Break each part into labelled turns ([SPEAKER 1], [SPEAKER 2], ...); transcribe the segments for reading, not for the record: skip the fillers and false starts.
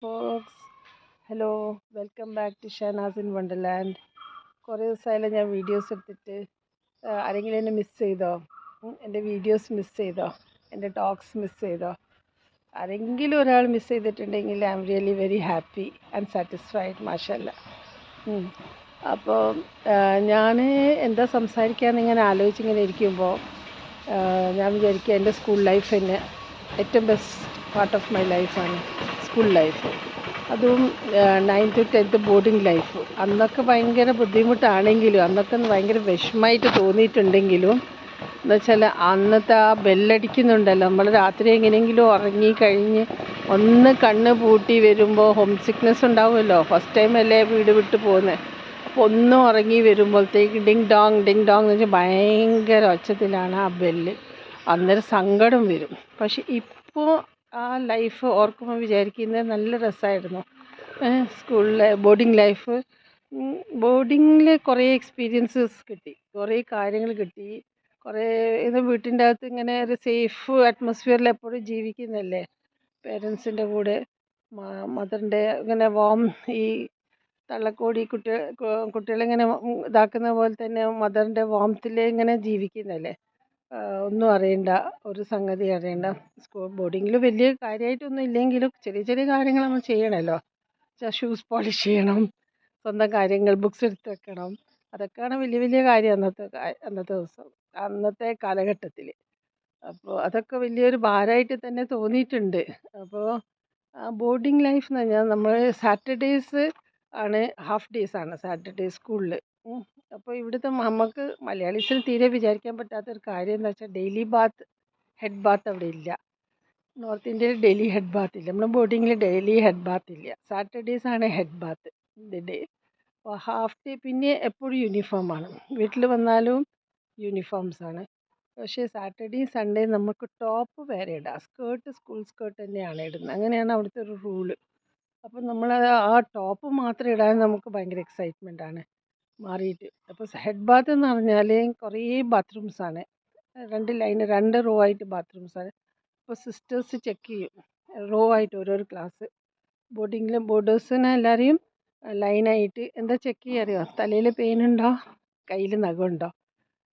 [SPEAKER 1] folks. Hello, welcome back to Shahnaaz in Wonderland. കുറേ ദിവസമായാലും ഞാൻ videos എടുത്തിട്ട് ആരെങ്കിലും എന്നെ മിസ് ചെയ്തോ? എൻ്റെ വീഡിയോസ് മിസ് ചെയ്തോ? എൻ്റെ ടോക്സ് മിസ് ചെയ്തോ? ആരെങ്കിലും ഒരാൾ മിസ് ചെയ്തിട്ടുണ്ടെങ്കിൽ I am really very happy and satisfied മാഷല്ല. അപ്പോൾ ഞാൻ എന്താ സംസാരിക്കാമെന്ന് ഇങ്ങനെ ആലോചിച്ചിങ്ങനെ ഇരിക്കുമ്പോൾ ഞാൻ വിചാരിക്കുക എൻ്റെ സ്കൂൾ ലൈഫ് തന്നെ ഏറ്റവും ബെസ്റ്റ് പാർട്ട് ഓഫ് മൈ ലൈഫാണ് സ്കൂൾ ലൈഫ്. അതും 9th to 10th boarding life. അന്നൊക്കെ ഭയങ്കര ബുദ്ധിമുട്ടാണെങ്കിലും അന്നൊക്കെ ഭയങ്കര വിഷമമായിട്ട് തോന്നിയിട്ടുണ്ടെങ്കിലും എന്നുവെച്ചാൽ അന്നത്തെ ആ ബെല്ലടിക്കുന്നുണ്ടല്ലോ, നമ്മൾ രാത്രി എങ്ങനെയെങ്കിലും ഉറങ്ങിക്കഴിഞ്ഞ് ഒന്ന് കണ്ണ് പൂട്ടി വരുമ്പോൾ ഹോം സിക്നെസ് ഉണ്ടാവുമല്ലോ, ഫസ്റ്റ് ടൈം അല്ലേ വീട് വിട്ട് പോകുന്നത്. അപ്പോൾ ഒന്നും ഉറങ്ങി വരുമ്പോഴത്തേക്ക് ഡിങ് ഡോങ് എന്ന് വെച്ചാൽ ഭയങ്കര ഒച്ചത്തിലാണ് ആ ബെല്ല്. അന്നേരം സങ്കടം വരും. പക്ഷെ ഇപ്പോൾ ആ ലൈഫ് ഓർക്കുമ്പോൾ വിചാരിക്കുന്നത് നല്ല രസമായിരുന്നു. സ്കൂളിലെ ബോർഡിംഗ് ലൈഫ്, ബോർഡിങ്ങിൽ കുറേ എക്സ്പീരിയൻസസ് കിട്ടി, കുറേ കാര്യങ്ങൾ കിട്ടി. കുറേ ഇത് വീട്ടിൻ്റെ അകത്ത് ഇങ്ങനെ ഒരു സേഫ് അറ്റ്മോസ്ഫിയറിൽ എപ്പോഴും ജീവിക്കുന്നതല്ലേ, പേരൻസിൻ്റെ കൂടെ മദറിൻ്റെ ഇങ്ങനെ ഈ തള്ളക്കോടി കുട്ടികളിങ്ങനെ ഇതാക്കുന്ന പോലെ തന്നെ മദറിൻ്റെ വാംത്തിൽ ഇങ്ങനെ ജീവിക്കുന്നതല്ലേ. ഒന്നും അറിയണ്ട, ഒരു സംഗതി അറിയണ്ട. സ്കൂൾ ബോർഡിങ്ങിൽ വലിയ കാര്യമായിട്ടൊന്നും ഇല്ലെങ്കിലും ചെറിയ ചെറിയ കാര്യങ്ങൾ നമ്മൾ ചെയ്യണമല്ലോ. ഷൂസ് പോളിഷ് ചെയ്യണം, സ്വന്തം കാര്യങ്ങൾ ബുക്സ് എടുത്ത് വെക്കണം. അതൊക്കെയാണ് വലിയ വലിയ കാര്യം അന്നത്തെ ദിവസം, അന്നത്തെ കാലഘട്ടത്തിൽ. അപ്പോൾ അതൊക്കെ വലിയൊരു ഭാരമായിട്ട് തന്നെ തോന്നിയിട്ടുണ്ട്. അപ്പോൾ ബോർഡിംഗ് ലൈഫ് എന്ന് പറഞ്ഞാൽ നമ്മൾ സാറ്റർഡേയ്സ് ആണ്, ഹാഫ് ഡേയ്സ് ആണ് സാറ്റർഡേ സ്കൂളിൽ. അപ്പോൾ ഇവിടുത്തെ നമുക്ക് മലയാളീസിന് തീരെ വിചാരിക്കാൻ പറ്റാത്തൊരു കാര്യം എന്താ വെച്ചാൽ ഡെയിലി ബാത്ത്, ഹെഡ് ബാത്ത് അവിടെ ഇല്ല. നോർത്ത് ഇന്ത്യയിൽ ഡെയിലി ഹെഡ് ബാത്ത് ഇല്ല. നമ്മുടെ ബോർഡിങ്ങിൽ ഡെയിലി ഹെഡ് ബാത്ത് ഇല്ല. സാറ്റർഡേയ്സ് ആണ് ഹെഡ് ബാത്ത് ഡേ. അപ്പോൾ ഹാഫ് ഡേ പിന്നെ എപ്പോഴും യൂണിഫോമാണ്, വീട്ടിൽ വന്നാലും യൂണിഫോംസാണ്. പക്ഷേ സാറ്റർഡേ സൺഡേ നമുക്ക് ടോപ്പ് വേറെ ഇടാം, സ്കൂൾ സ്കേർട്ട് തന്നെയാണ് ഇടുന്നത്. അങ്ങനെയാണ് അവിടുത്തെ ഒരു റൂള്. അപ്പോൾ നമ്മൾ ആ ടോപ്പ് മാത്രം ഇടാൻ നമുക്ക് ഭയങ്കര എക്സൈറ്റ്മെൻ്റ് ആണ് മാറിയിട്ട്. അപ്പോൾ ഹെഡ് ബാത്ത് എന്ന് പറഞ്ഞാൽ കുറേ ബാത്റൂംസാണ്, 2 റോ ആയിട്ട് ബാത്റൂംസാണ്. അപ്പോൾ സിസ്റ്റേഴ്സ് ചെക്ക് ചെയ്യും റോ ആയിട്ട് ഓരോരോ ക്ലാസ്. ബോർഡേഴ്സിനെ എല്ലാവരെയും ലൈനായിട്ട് എന്താ ചെക്ക് ചെയ്യുക അറിയോ? തലയിൽ പെയിനുണ്ടോ, കയ്യിൽ നഖമുണ്ടോ.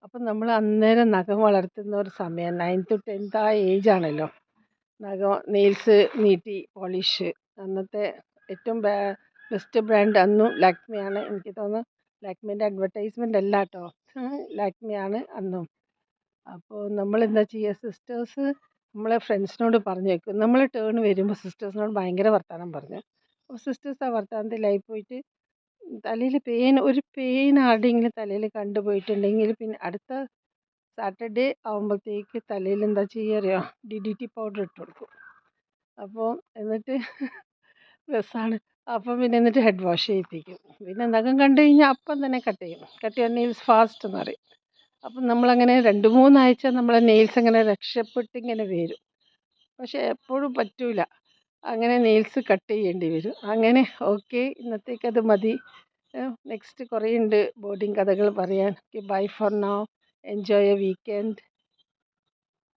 [SPEAKER 1] അപ്പം നമ്മൾ അന്നേരം നഖം വളർത്തുന്ന ഒരു സമയം 9th to 10th ആ ഏജാണല്ലോ. നഖം നെയിൽസ് നീട്ടി പോളിഷ്. അന്നത്തെ ഏറ്റവും ബെസ്റ്റ് ബ്രാൻഡ് അന്നും ലാക്മിയാണ്. എനിക്ക് തോന്നുന്നു ലാക്മിൻ്റെ അഡ്വർടൈസ്മെൻ്റ് അല്ല കേട്ടോ, ലാക്മിയാണ് അന്നും. അപ്പോൾ നമ്മളെന്താ ചെയ്യുക, സിസ്റ്റേഴ്സ് നമ്മളെ ഫ്രണ്ട്സിനോട് പറഞ്ഞു വെക്കും. നമ്മൾ ടേൺ വരുമ്പോൾ സിസ്റ്റേഴ്സിനോട് ഭയങ്കര വർത്തമാനം പറഞ്ഞു. അപ്പോൾ സിസ്റ്റേഴ്സ് ആ വർത്തമാനത്തിലായി പോയിട്ട് തലയിൽ ഒരു പെയിൻ ആരുടെയെങ്കിലും തലയിൽ കണ്ടുപോയിട്ടുണ്ടെങ്കിൽ പിന്നെ അടുത്ത സാറ്റർഡേ ആകുമ്പോഴത്തേക്ക് തലയിൽ എന്താ ചെയ്യുക അറിയോ, DDT പൗഡർ ഇട്ട് കൊടുക്കും. അപ്പോൾ എന്നിട്ട് രസമാണ്. അപ്പം പിന്നെ എന്നിട്ട് ഹെഡ് വാഷ് ചെയ്യിപ്പിക്കും. പിന്നെ നഖം കണ്ടു കഴിഞ്ഞാൽ അപ്പം തന്നെ കട്ട് ചെയ്യാൻ നെയിൽസ് ഫാസ്റ്റ് എന്ന് പറയും. അപ്പം നമ്മളങ്ങനെ 2-3 ആഴ്ച നമ്മളെ നെയിൽസ് അങ്ങനെ രക്ഷപ്പെട്ടിങ്ങനെ വരും. പക്ഷേ എപ്പോഴും പറ്റൂല, അങ്ങനെ നെയിൽസ് കട്ട് ചെയ്യേണ്ടി വരും. അങ്ങനെ ഓക്കെ, ഇന്നത്തേക്കത് മതി. നെക്സ്റ്റ് കുറേ ഉണ്ട് ബോർഡിംഗ് കഥകൾ പറയാൻ. Bye for now, enjoy a weekend.